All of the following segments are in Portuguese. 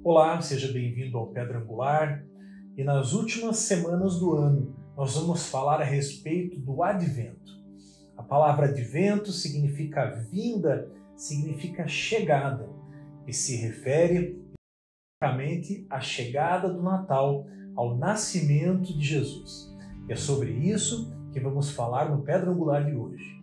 Olá, seja bem-vindo ao Pedra Angular. E nas últimas semanas do ano, nós vamos falar a respeito do advento. A palavra advento significa vinda, significa chegada, e se refere especificamente à chegada do Natal, ao nascimento de Jesus. E é sobre isso que vamos falar no Pedra Angular de hoje.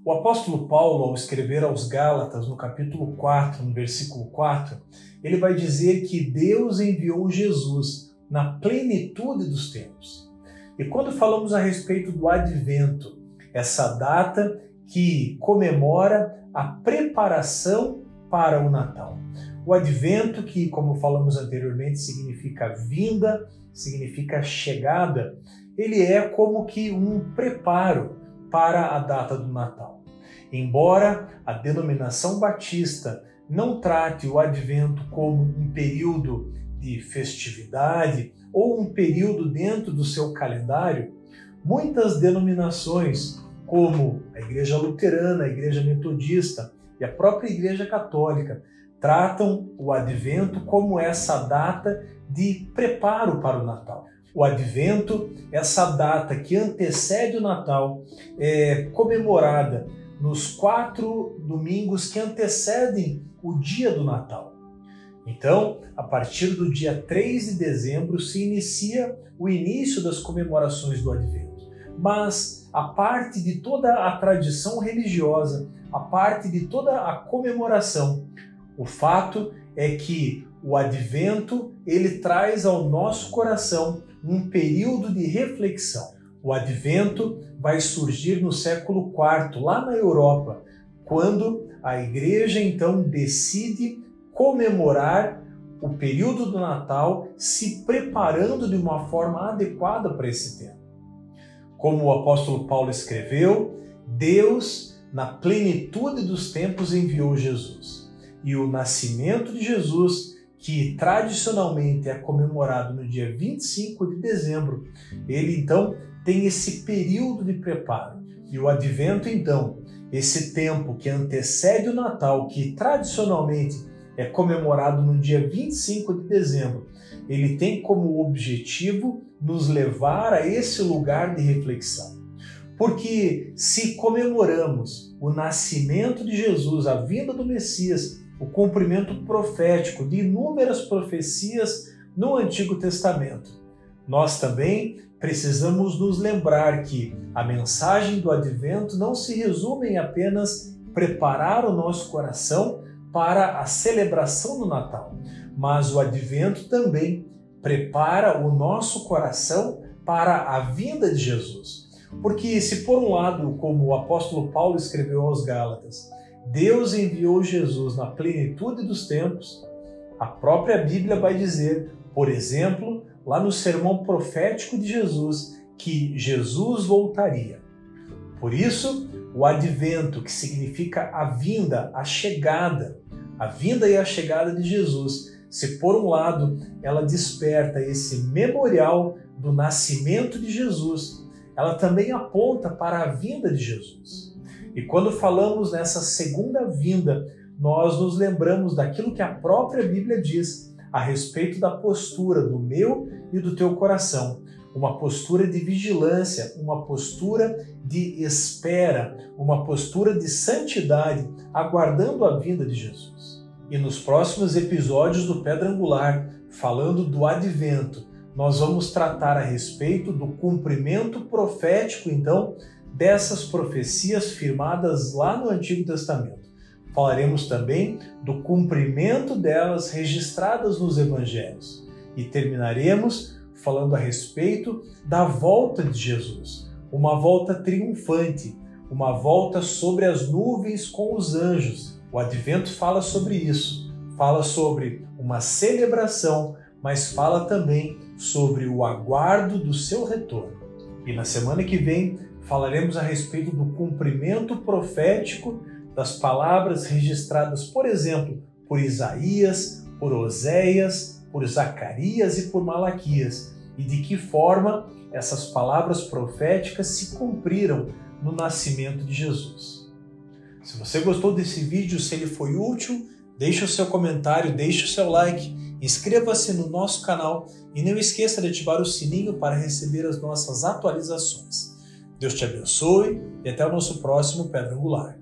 O apóstolo Paulo, ao escrever aos Gálatas, no capítulo 4, no versículo 4, ele vai dizer que Deus enviou Jesus na plenitude dos tempos. E quando falamos a respeito do advento, essa data que comemora a preparação para o Natal. O advento, que, como falamos anteriormente, significa vinda, significa chegada, ele é como que um preparo para a data do Natal. Embora a denominação batista não trate o advento como um período de festividade ou um período dentro do seu calendário, muitas denominações, como a Igreja Luterana, a Igreja Metodista e a própria Igreja Católica, tratam o advento como essa data de preparo para o Natal. O advento, essa data que antecede o Natal, é comemorada nos 4 domingos que antecedem o dia do Natal. Então, a partir do dia 3 de dezembro se inicia o início das comemorações do advento. Mas a parte de toda a tradição religiosa, a parte de toda a comemoração, o fato é que o advento ele traz ao nosso coração um período de reflexão. O advento vai surgir no século IV, lá na Europa, quando a igreja então decide comemorar o período do Natal, se preparando de uma forma adequada para esse tempo. Como o apóstolo Paulo escreveu, Deus, na plenitude dos tempos, enviou Jesus. E o nascimento de Jesus, que tradicionalmente é comemorado no dia 25 de dezembro, ele então tem esse período de preparo. E o advento, então, esse tempo que antecede o Natal, que tradicionalmente é comemorado no dia 25 de dezembro, ele tem como objetivo nos levar a esse lugar de reflexão. Porque se comemoramos o nascimento de Jesus, a vinda do Messias, o cumprimento profético de inúmeras profecias no Antigo Testamento, nós também precisamos nos lembrar que a mensagem do advento não se resume em apenas preparar o nosso coração para a celebração do Natal, mas o advento também prepara o nosso coração para a vinda de Jesus. Porque se por um lado, como o apóstolo Paulo escreveu aos Gálatas, Deus enviou Jesus na plenitude dos tempos, a própria Bíblia vai dizer, por exemplo, lá no sermão profético de Jesus, que Jesus voltaria. Por isso, o advento, que significa a vinda, a vinda e a chegada de Jesus, se por um lado ela desperta esse memorial do nascimento de Jesus, ela também aponta para a vinda de Jesus. E quando falamos nessa segunda vinda, nós nos lembramos daquilo que a própria Bíblia diz a respeito da postura do meu e do teu coração. Uma postura de vigilância, uma postura de espera, uma postura de santidade, aguardando a vinda de Jesus. E nos próximos episódios do Pedra Angular, falando do advento, nós vamos tratar a respeito do cumprimento profético, então, dessas profecias firmadas lá no Antigo Testamento. Falaremos também do cumprimento delas registradas nos Evangelhos. E terminaremos falando a respeito da volta de Jesus. Uma volta triunfante, uma volta sobre as nuvens com os anjos. O advento fala sobre isso. Fala sobre uma celebração, mas fala também sobre o aguardo do seu retorno. E na semana que vem falaremos a respeito do cumprimento profético das palavras registradas, por exemplo, por Isaías, por Oséias, por Zacarias e por Malaquias, e de que forma essas palavras proféticas se cumpriram no nascimento de Jesus. Se você gostou desse vídeo, se ele foi útil, deixe o seu comentário, deixe o seu like, inscreva-se no nosso canal e não esqueça de ativar o sininho para receber as nossas atualizações. Deus te abençoe e até o nosso próximo Pedra Angular.